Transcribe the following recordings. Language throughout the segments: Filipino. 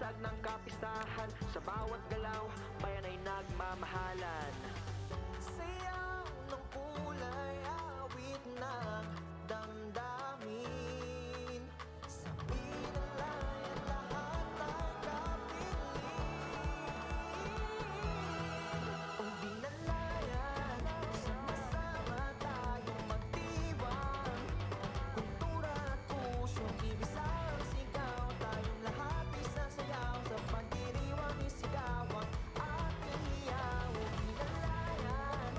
Liwanag ng kapistahan, sa bawat galaw, bayan ay nagmamahalan. Sayaw ng kulay, awit ng damdamin. Sa pinalayan lahat ay kapiling. O binalayan, sama-sama tayong magdiwang. Kultura at pusyong ibisang sigaw, tayong lahat isasayaw. Sa pagdiriwang isigaw ang ating hiyaw. O binalayan,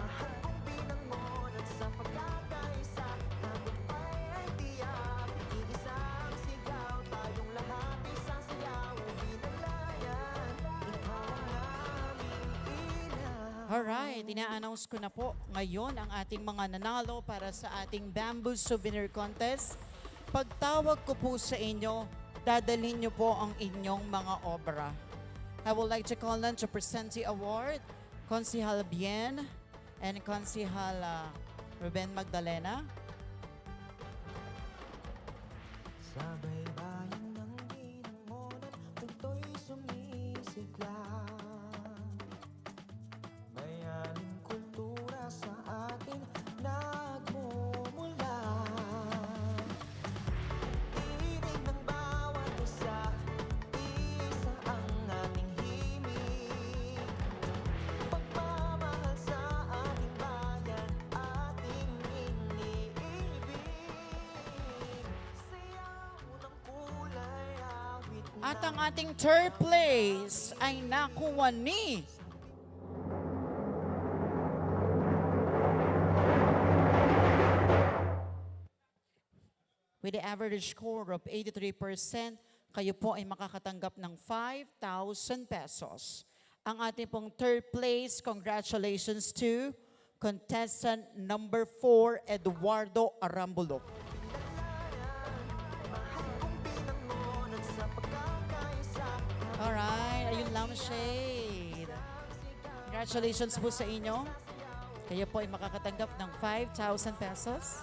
mahal kong binangonan sa pagkakaisa. Tagumpay ay tiyak, iisang sigaw, tayong lahat isasayaw. O binalayan, ikaw ang aming ilaw. Alright, ina-announce ko na po ngayon ang ating mga nanalo para sa ating Bamboo Souvenir Contest. Pagtawag ko po sa inyo, dadalhin niyo po ang inyong mga obra. I would like to call on to present the award, Consihal Bien and Consihal Ruben Magdalena. Sa baybayin ng binangonan, punto'y sumisigla. Bayaning kultura sa atin nagmumula. Tinig ng bawat isa, isa ang ating himig. Pagmamahal sa ating bayan, ating iniibig. Sayaw ng kulay, awit At ang ating third place ay nakuha ni with the average score of 83%, kayo po ay makakatanggap ng 5,000 pesos. Ang ating pong third place, congratulations to contestant number 4, Eduardo Arambulo. Alright, ayun lang shade. Congratulations po sa inyo. Kayo po ay makakatanggap ng 5,000 pesos.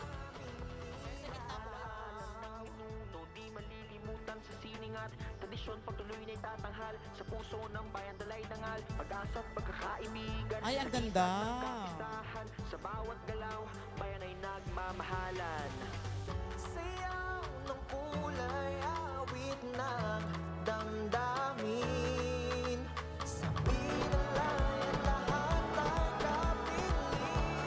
No, di malilimutan sa sining at tradisyon, pagtuloy na itatanghal sa puso ng bayan, dalay dangal, pag-asa at pagkakaibigan. Ay, ang ganda. Kapistahan, sa bawat galaw, bayan ay nagmamahalan. Sayaw ng kulay, awit ng damdamin. Sa pinalayan lahat ay kapiling.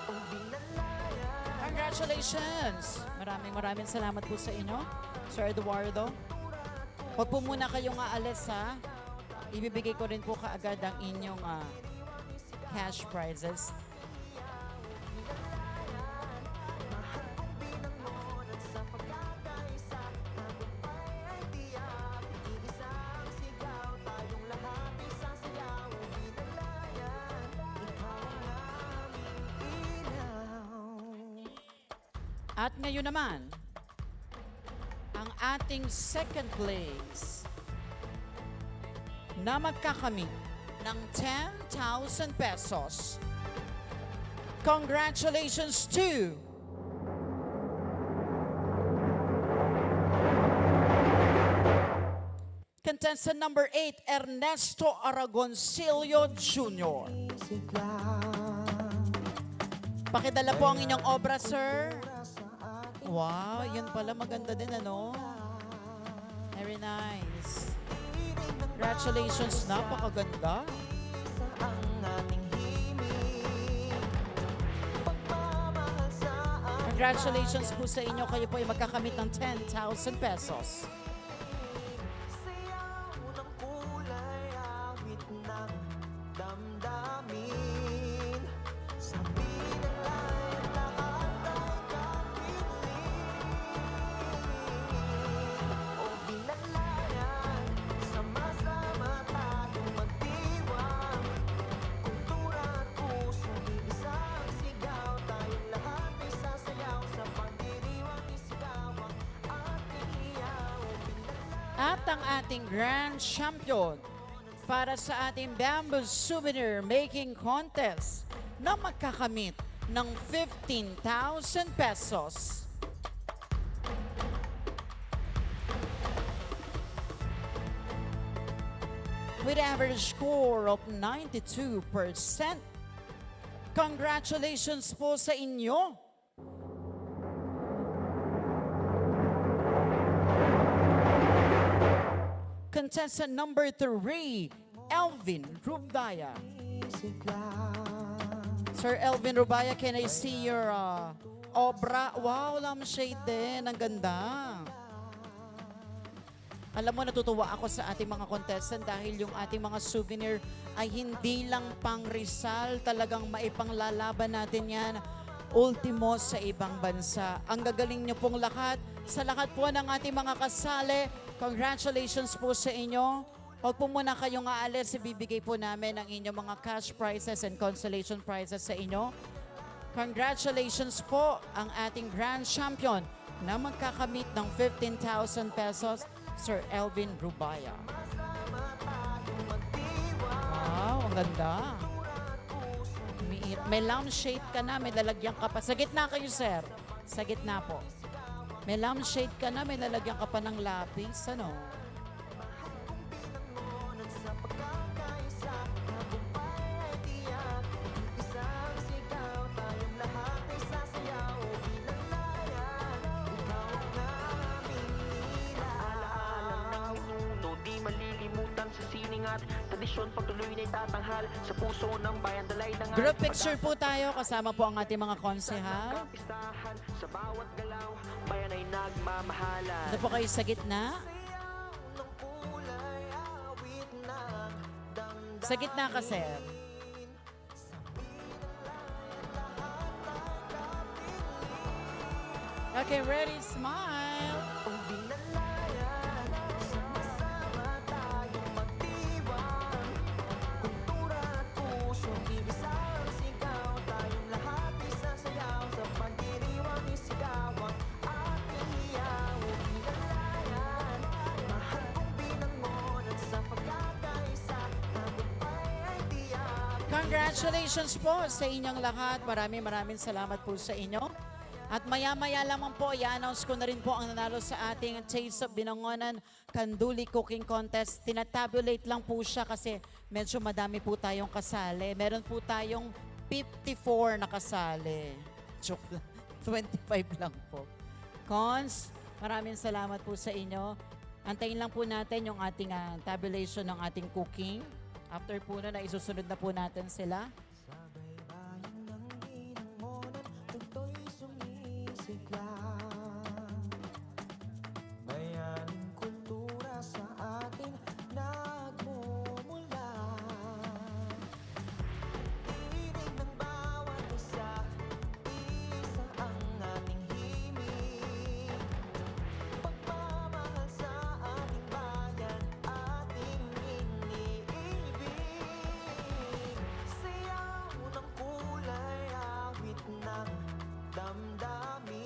O binalayan, Congratulations! Maraming salamat po sa inyo, Sir Eduardo. Huwag po muna kayong aalis ha. Ibibigay ko rin po kaagad ang inyong cash prizes. binangonan sa pagkakaisa. Tagumpay ay tiyak, iisang sigaw, tayong lahat isasayaw. O binalayan, ikaw ang aming ilaw. At ngayon naman, ang ating second place na magkakamit ng 10,000 pesos. Congratulations to contestant number 8, Ernesto Aragoncillo Jr. Sigla, Pakidala po ang inyong obra, sir. Wow, yun pala maganda din, ano? Very nice. Congratulations, napakaganda. isa ang ating himig. Pagmamahal sa ating Congratulations po sa inyo. Kayo po ay magkakamit ng 10,000 pesos. sayaw ng kulay, awit ng damdamin. Sa pinalayan lahat ay kapiling. O binalayan, sama-sama tayong magdiwang. Kultura at pusong iisang sigaw, tayong lahat ay sasayaw. Sa pagdiriwang isigaw ang ating hiyaw. O binalayan, At ang ating grand champion para sa ating Bamboo Souvenir Making Contest na magkakamit ng 15,000 pesos. with average score of 92%. Congratulations po sa inyo! Contestant number 3, Elvin Rubaya. Sir Elvin Rubaya, can I see your obra? Wow, lampshade din. Ang ganda. Alam mo, natutuwa ako sa ating mga contestant dahil yung ating mga souvenir ay hindi lang pang Rizal. Talagang maipanglalaban natin yan. Ultimo sa ibang bansa. Ang gagaling niyo pong lahat. Sa lahat po ng ating mga kasali, congratulations po sa inyo. Huwag po muna kayong aalis, ibibigay po namin ang inyong mga cash prizes and consolation prizes sa inyo. Congratulations po ang ating grand champion na magkakamit ng 15,000 pesos, Sir Elvin Rubaya. Wow, ang ganda. May lampshade ka na, may lalagyan ka pa. Sa gitna kayo, sir. Sa gitna po. May lampshade ka na, may lalagyan ka pa ng lapis. Ano? Sa sining at tradisyon pagtuloy na itatanghal sa puso ng bayan dalay ng Group picture po tayo, kasama po ang ating mga konsehal. kapistahan sa bawat galaw bayan ay nagmamahalan. Ito po kayo sa gitna. Sa gitna ka, sir. Okay, ready, smile. Congratulations po sa inyong lahat. Maraming salamat po sa inyo. At maya-maya lamang po, i-announce ko na rin po ang nanalo sa ating Taste of Binangonan Kanduli Cooking Contest. Tinatabulate lang po siya kasi medyo madami po tayong kasali. Meron po tayong 54 na kasali. Joke lang. 25 lang po. Cons, maraming salamat po sa inyo. Antayin lang po natin yung ating tabulation ng ating cooking. After po na, isusunod na po natin sila. Bayaning kultura sa atin nagmumula. Tinig ng bawat isa, isa ang ating himig. Pagmamahal sa ating bayan, ating iniibig. Sayaw ng kulay, awit ng damdamin.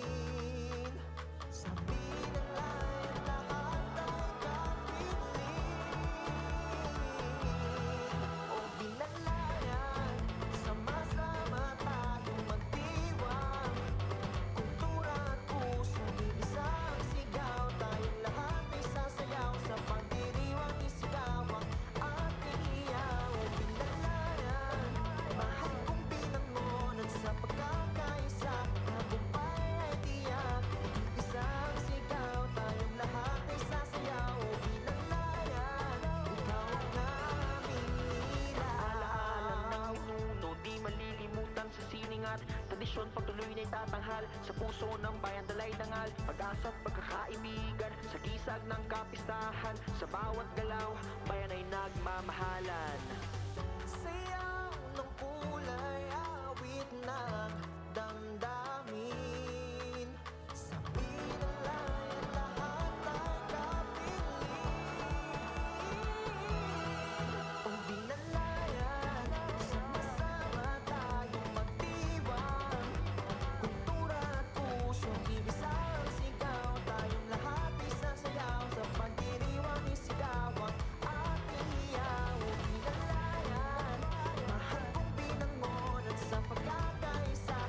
Sabi ng lahat, lahat ay kapiling. O binalayan, sama-sama tayong magdiwang. Kultura at puso, isang sigaw. Tayong lahat ay sasayaw sa pagdiriwang isigawang ating iyaw. O binalayan, mahal kong binangonan sa pagkakaisa. Tagumpay ay tiyak, isang sigaw. Tayong lahat ay sasayaw. O binalayan, ikaw ang aming nila. Alaala ng ninuno, di malilimutan sa sining at tradisyon pagtuloy na itatanghal sa puso ng bayan dalay dangal. Pag-asa at pagkakaibigan sa gisag ng kapistahan sa bawat galaw bayan ay nagmamahalan. Sayaw ng kulay, awit ng damdamin. Sabi ng lahat, lahat ay kapiling. O binalayan, sama-sama tayong magdiwang. Kultura at puso, isang sigaw. Tayong lahat ay sasayaw sa pagdiriwang isigawang ating iyaw. O binalayan, mahal kong binangonan sa pagkakaisa.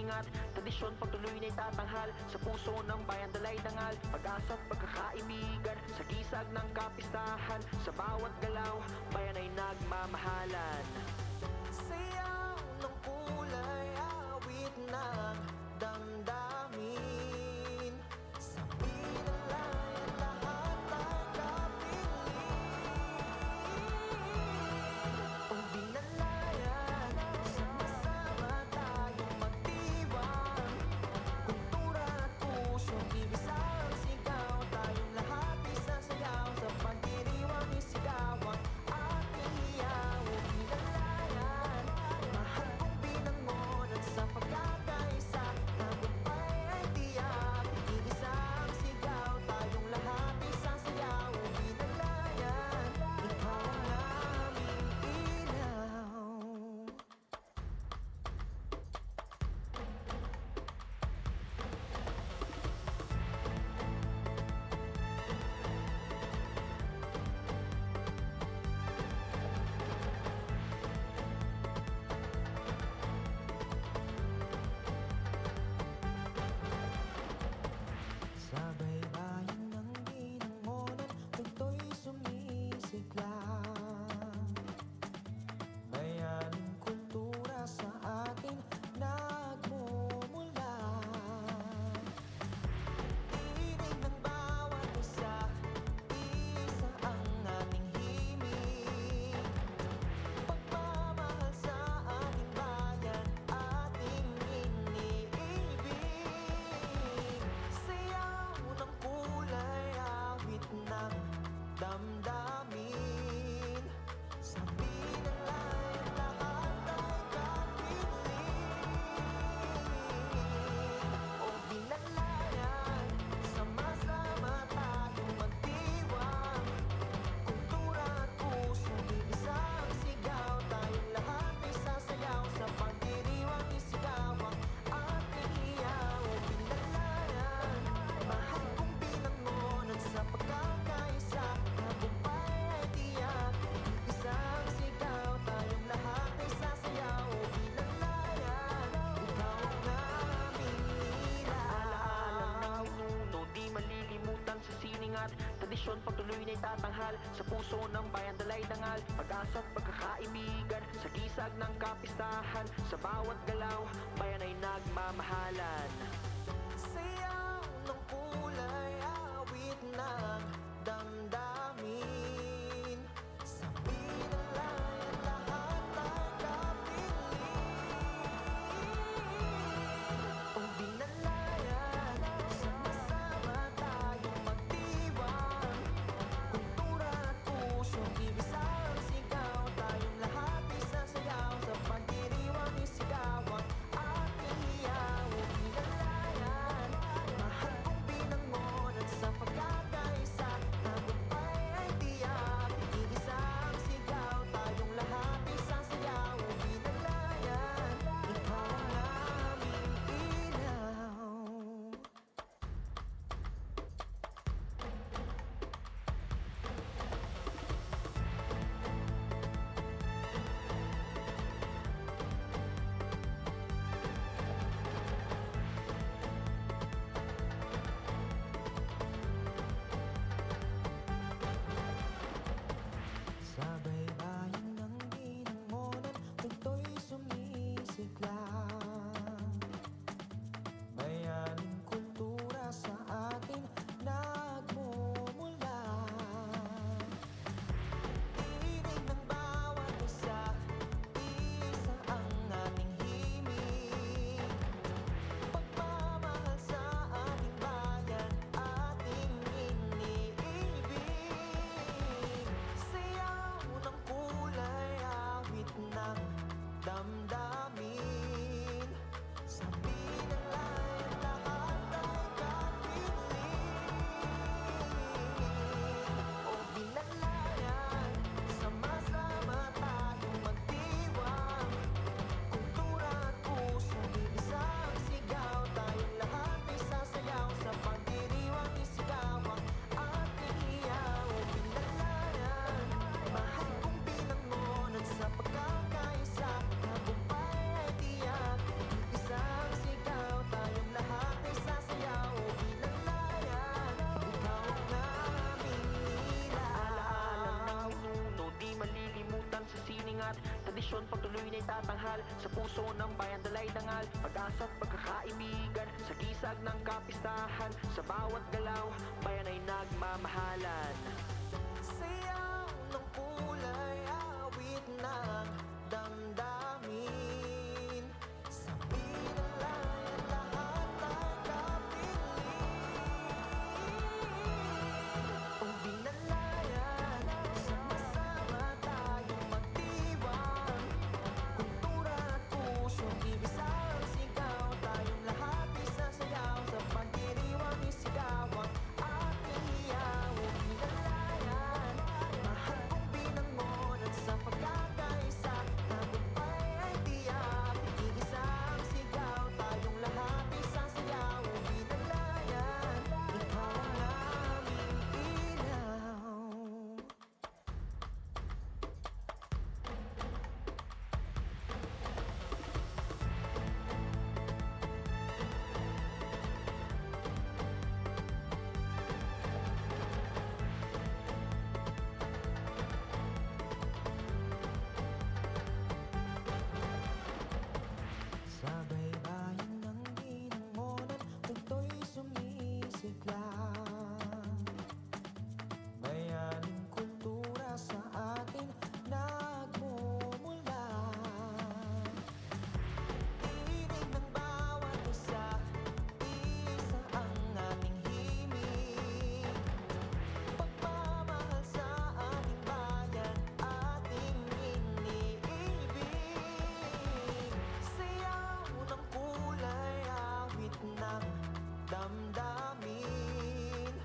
sining at tradisyon pagtuloy na itatanghal sa puso ng bayan dalay dangal, pag-asa at pagkakaibigan sa gisag ng kapistahan, sa bawat galaw bayan ay nagmamahalan. Sayaw ng kulay, awit ng damdamin, sa pinalayan lahat ay kapiling. O binalayan, sama-sama tayong magdiwang, kultura at puso, ibisang sigaw, tayong lahat isasayaw, sa pagdiriwang isigaw ang ating hiyaw. O binalayan, mahal kong binangonan sa pagkakaisa, tagumpay ay tiyak, iisang sigaw, tayong lahat isasayaw. O binalayan, ikaw ang aming ilaw. Sa baybayin ng binangonan, punto'y sumisigla. Bayaning kultura sa atin nagmumula. Tinig ng bawat isa, isa ang ating himig. Pagmamahal sa ating bayan, ating iniibig. Sayaw ng kulay, awit ng damdamin, sa binalayan lahat ay kapiling. O binalayan, sama-sama tayong magdiwang, kultura at puso, ibisang sigaw, tayong lahat ay sasayaw, sa pagdiriwang isigaw ang ating hiyaw. O binalayan, mahal kong binangonan sa pagkakaisa, tagumpay ay tiyak, isang sigaw, tayong lahat ay sasayaw. O binalayan, ikaw ang aming ilaw. Alaala ng minuto, di malilimutan sa sining at tradisyon pagtuloy na itatanghal sa puso ng bayan dalay dangal, pag-asa at pagkakaibigan sa gisag ng kapistahan, sa bawat galaw bayan ay nagmamahalan. Sayaw ng kulay, awit ng damdamin, sa pinalayan lahat ay kapiling. O binalayan, sama-sama tayong magdiwang, kultura at puso, ibisang sigaw, tayong lahat isasayaw, sa pagdiriwang isigaw ang tatanghal sa puso ng bayan dalay dangal. Pag-asa't pagkakaibigan sa gisag ng kapistahan. Sa bawat galaw, bayan ay nagmamahalan. Sayaw ng kulay, awit ng damdamin. Sa pinalayan lahat ay kapiling. O binalayan, sama-sama tayong magdiwang. Kultura at pusong ibisang sigaw. Tayong lahat isasayaw sa pagdiriwang isigaw ang ating hiyaw. O binalayan, mahal kong binangonan sa pagkakaisa. Tagumpay ay tiyak, iisang sigaw. Tayong lahat isasayaw. O binalayan, ikaw ang aming ilaw. Sa baybayin ng binangonan, punto'y sumisigla. Bayaning kultura sa atin nagmumula. Tinig ng bawat isa, isa ang ating himig. Pagmamahal sa ating bayan, ating iniibig. Sayaw ng kulay, awit ng damdamin.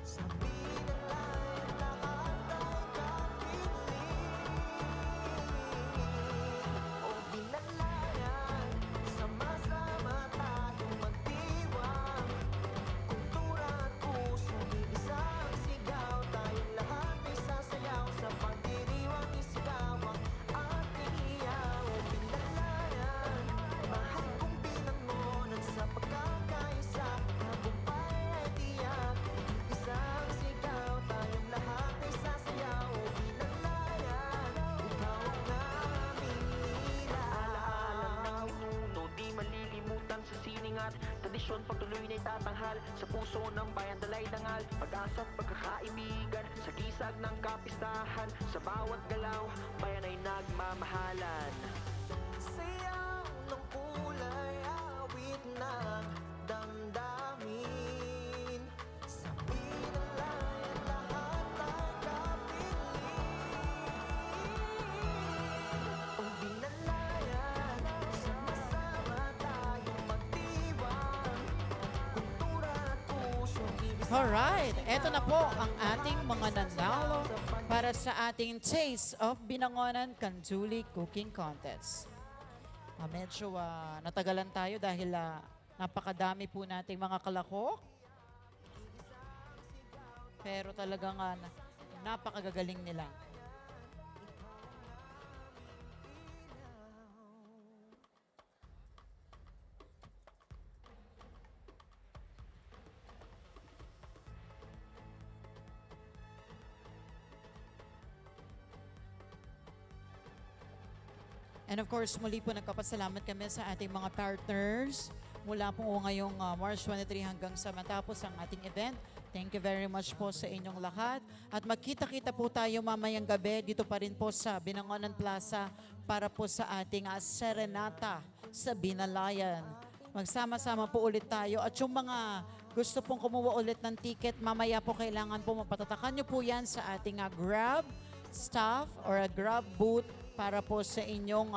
Sa binalayan lahat ay kapiling. O binalayan, sama-sama tayong magdiwang. Kultura at pusong iisang sigaw. Tayong lahat ay sasayaw sa pagdiriwang isigaw ang ating hiyaw. O binalayan, mahal kong binangonan sa pagkakaisa. Tagumpay ay tiyak, isang sigaw. Tayong lahat ay sasayaw. O binalayan, ikaw ang aming ilaw. Alaala ng minuto, di malilimutan sa sining at tradisyon. Pagtuloy na'y tatanghal sa puso ng bayan dalay dangal. Pag-asa't pagkakaibigan sa gisag ng kapistahan. Sa bawat galaw, bayan ay nagmamahalan. Sayaw ng kulay, awit ng damdamin. Sa pinalayan lahat ay kapiling. O binalayan, sama-sama tayong magdiwang. Kultura at pusong ibig. Alright, eto na po ang ating mga nanalo para sa ating Taste of Binangonan Kanjuli Cooking Contest. Medyo natagalan tayo dahil napakadami po nating mga kalahok. Pero talagang napakagagaling nila. And of course, muli po nagpapasalamat kami sa ating mga partners mula po ngayong March 23 hanggang sa matapos ang ating event. Thank you very much po sa inyong lahat. At magkita-kita po tayo mamayang gabi dito pa rin po sa Binangonan Plaza para po sa ating serenata sa Binalayan. Magsama-sama po ulit tayo. At yung mga gusto pong kumuha ulit ng ticket, mamaya po kailangan po mapatatakan nyo po yan sa ating Grab staff or a Grab booth para po sa inyong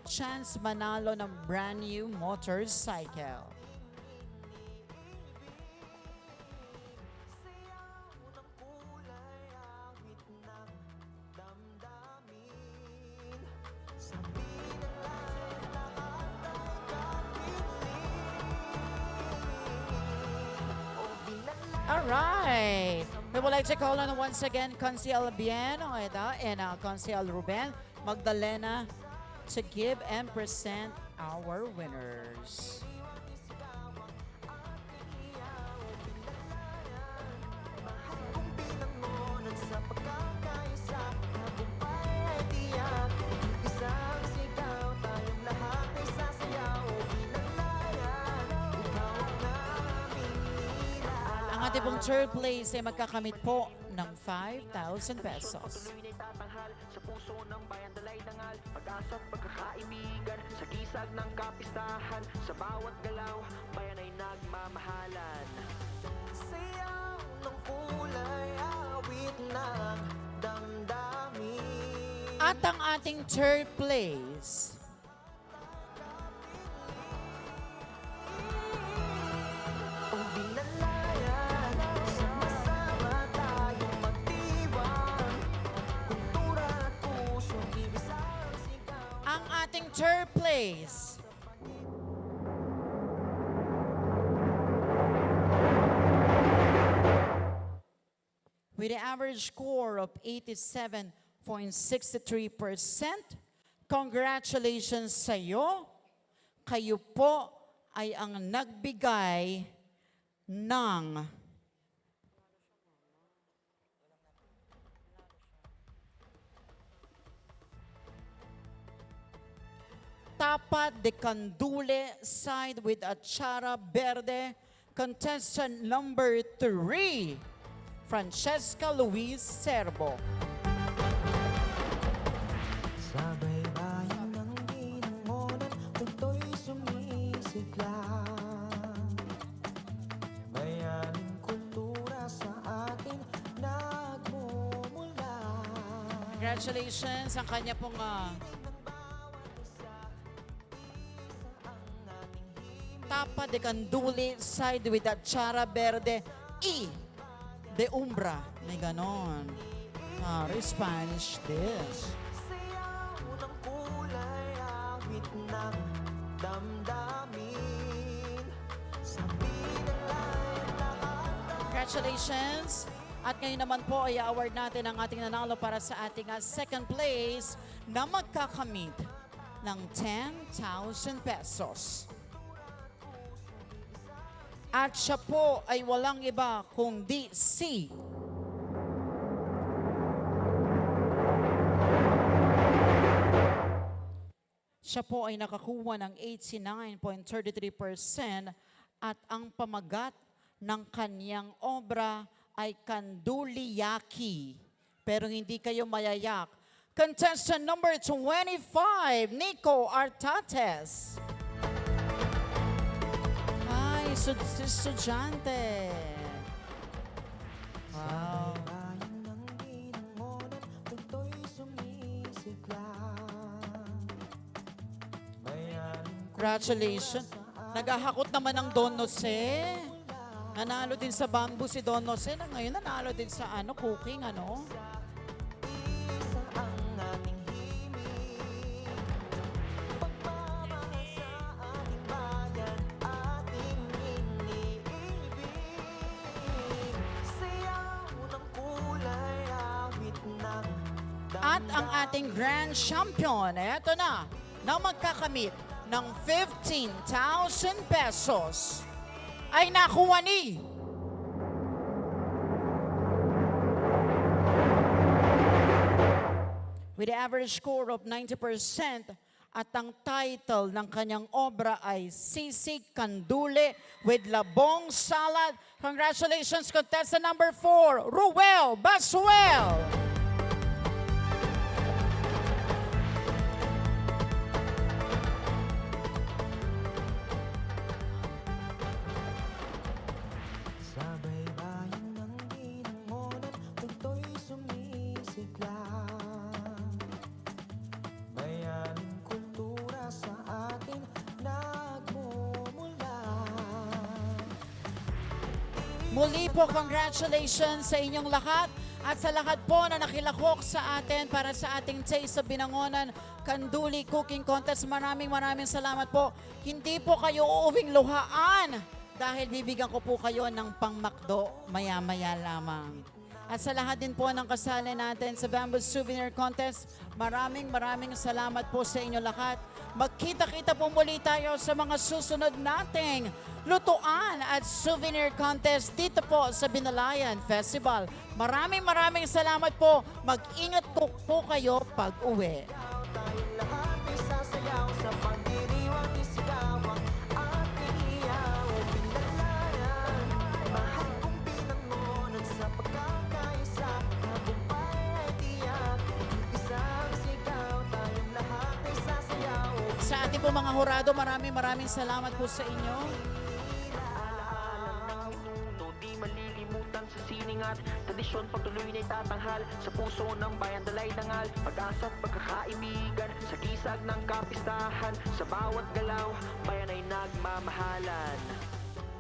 chance manalo ng brand new motorcycle. Sayaw ng kulay, awit ng damdamin. Sa binalayan lahat ay kapiling. O binalayan. Alright. We would like to call on once again Consiel Bien and Consiel Ruben Magdalena to give and present our winners. Kung binangonan sa pagkakaisa, tagumpay ay tiyak. Isang sigaw tayo. ating pong third place ay magkakamit po ng 5,000 pesos. Tuloy na'y tatanghal sa puso ng bayan, dalay dangal, pag-asa't pagkakaibigan, sa gisag ng kapistahan, sa bawat galaw, bayan ay nagmamahalan. Sayaw ng kulay, awit ng damdamin. At ang ating third place, Ang binalayan, sama-sama tayong magdiwang, kultura at pusong ibisang sigaw. ang ating third place, with the average score of 87.63%, congratulations sa iyo. Kayo po ay ang nagbigay ng Tapa de Candule side with Achara Verde, contestant number 3, Francesca Luis Serbo. Sa baybayin ng ginangonan, tunto'y sumisigla. Bayaning kultura sa atin nagmumula. Congratulations ang kanya pong Tapa de Candule side with Achara Verde de Umbra. May ganon. Spanish dish. Sayaw ng kulay, awit ng damdamin. Sabi ng lahat. Congratulations! At ngayon naman po ay award natin ang ating nanalo para sa ating second place na magkakamit ng 10,000 pesos. At siya po ay walang iba kundi si siya po ay nakakuha ng 89.33% at ang pamagat ng kanyang obra ay Kanduliyaki. Pero hindi kayo mayayak. Contestant number 25, Nico Artates. Ay, estudyante. Wow. Bayan ng ginangonan, tunto'y sumisigla. Bayaning Congratulations. Naghahakot naman ng Don Jose. Nanalo din sa bamboo si Don Jose. Na ngayon nanalo din sa cooking, isa ang ating himig. Pagmamahal sa ating bayan, ating iniibig. Sayaw ng kulay, awit ng At ang ating grand champion, eto na magkakamit ng 15,000 pesos ay nakuha ni with the average score of 90% at ang title ng kanyang obra ay Sisig Kandule with Labong Salad. Congratulations, contestant number 4, Ruel Basuel. Sa baybayin ng ginangonan, tunto'y sumisigla. Bayaning kultura sa atin nagmumula. Muli po, congratulations sa inyong lahat at sa lahat po na nakilahok sa atin para sa ating Taste of Binangonan Kanduli Cooking Contest. Maraming salamat po. Hindi po kayo uuwing luhaan dahil bibigyan ko po kayo ng pangmakdo maya-maya lamang. At sa lahat din po ng kasali natin sa Bamboo Souvenir Contest, maraming salamat po sa inyo lahat. Magkita-kita po muli tayo sa mga susunod nating lutuan at souvenir contest dito po sa Binalayan Festival. Maraming salamat po. Mag-ingat po kayo pag-uwi. Tayong lahat ay sasayaw sa pagdiriwang isigaw ang ating iyaw. Binalayan, mahal kong binangonan. ating po mga hurado, maraming salamat po sa inyo. Alaala ng pinuno, di malilimutan sa sining at tradisyon pagtuloy na'y tatanghal sa puso ng bayan dalay dangal, pag-asa at pagkakaibigan sa gisag ng kapistahan, sa bawat galaw bayan ay nagmamahalan.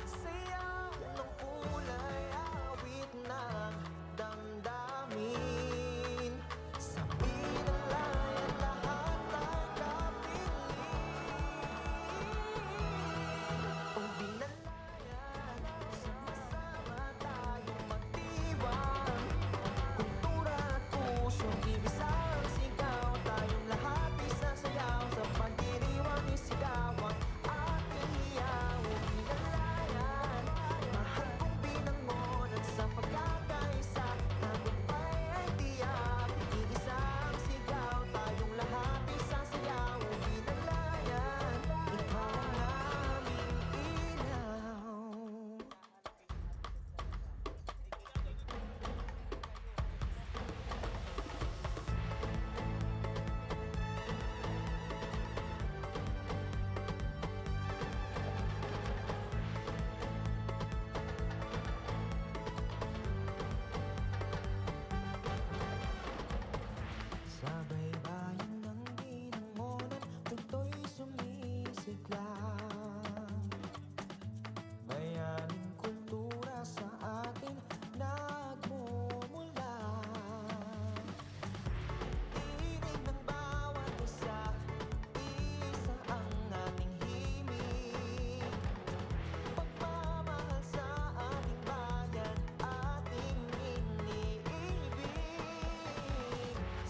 Sayaw ng kulay, awit ng damdamin, sa pinalayan lahat ay kapiling. O binalayan, sama-sama tayong magdiwang, kultura at pusyong ibisang sigaw, tayong lahat isasayaw, sa pagdiriwang isigaw ang ating hiyaw. O binalayan, mahal kong binangonan sa pagkakaisa, tagumpay ay tiyak, iisang sigaw, tayong lahat isasayaw. O binalayan, ikaw ang aming ilaw. Sa baybayin ng binangonan, punto'y sumisiglang, bayaning kultura sa atin nagmumula. Tinig ng bawat isa, isa ang aming himig, pagmamahal sa ating bayan, ating iniibig.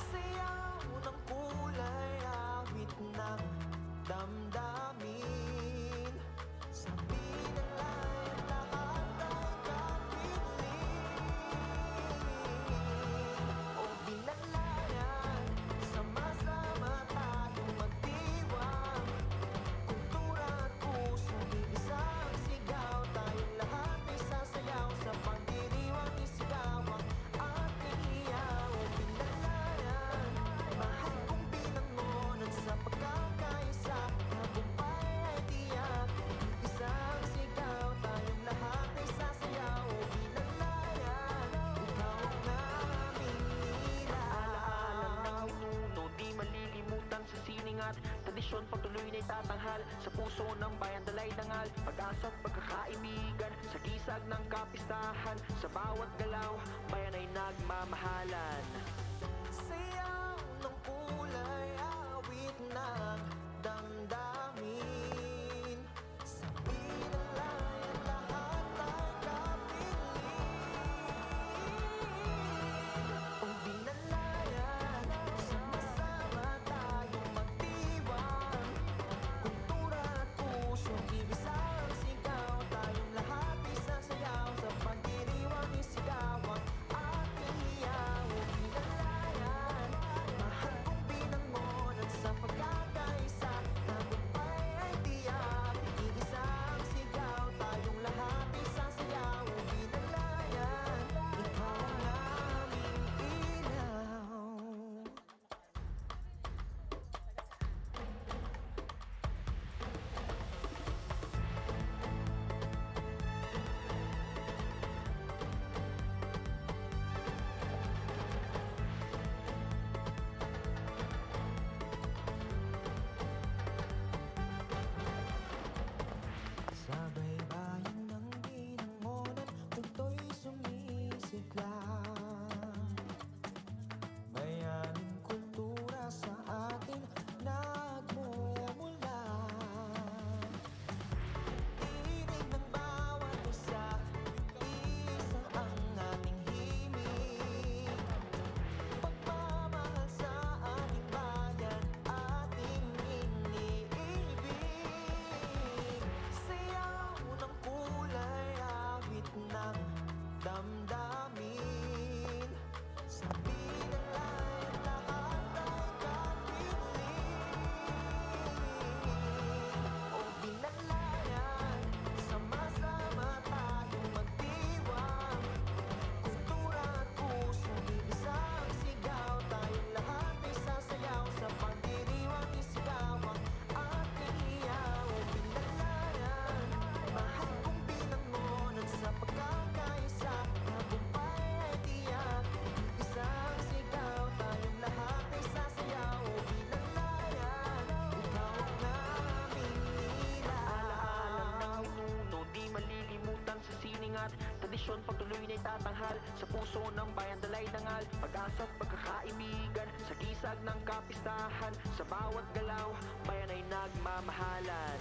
Sayaw ng kulay, awit ng damdamin, sa binalayan lahat ay kapiling. O binalayan, sama-sama tayong magdiwang, kultura at pusong iisang sigaw, tayong lahat isasayaw, sa pagdiriwang isigaw ang ating hiyaw. O binalayan, mahal kong binangonan sa pagkakaisa, tagumpay ay tiyak, isang sigaw, tayong lahat isasayaw. O binalayan, ikaw ang aming ilaw. Alaala ng pinuno, di malilimutan sa sining at tradisyon pagtuloy na'y tatanghal sa puso ng bayan dalay dangal, pag-asa at pagkakaibigan sa gisag ng kapistahan, sa bawat galaw bayan ay nagmamahalan. Sayaw ng kulay, awit ng damdamin, sa pinalayan lahat ay kapiling. O binalayan, sama-sama tayong magdiwang, kultura at pusyong ibisang sigaw, tayong lahat isasayaw, sa pagdiriwang isigaw ang ating hiyaw. O binalayan, mahal kong binangonan sa pagkakaisa, tagumpay ay tiyak, iisang sigaw, tayong lahat isasayaw. O binalayan, ikaw ang aming ilaw. Sa baybayin ng binangonan, punto'y sumisiglang, bayaning kultura sa atin nagmumula. Tinig ng bawat isa, isa ang aming himig, pagmamahal sa ating bayan, ating iniibig. Sayaw tradisyon pagtuloy na itatanghal sa puso ng bayan dalay dangal, pag-asa at pagkakaibigan sa gisag ng kapistahan, sa bawat galaw bayan ay nagmamahalan.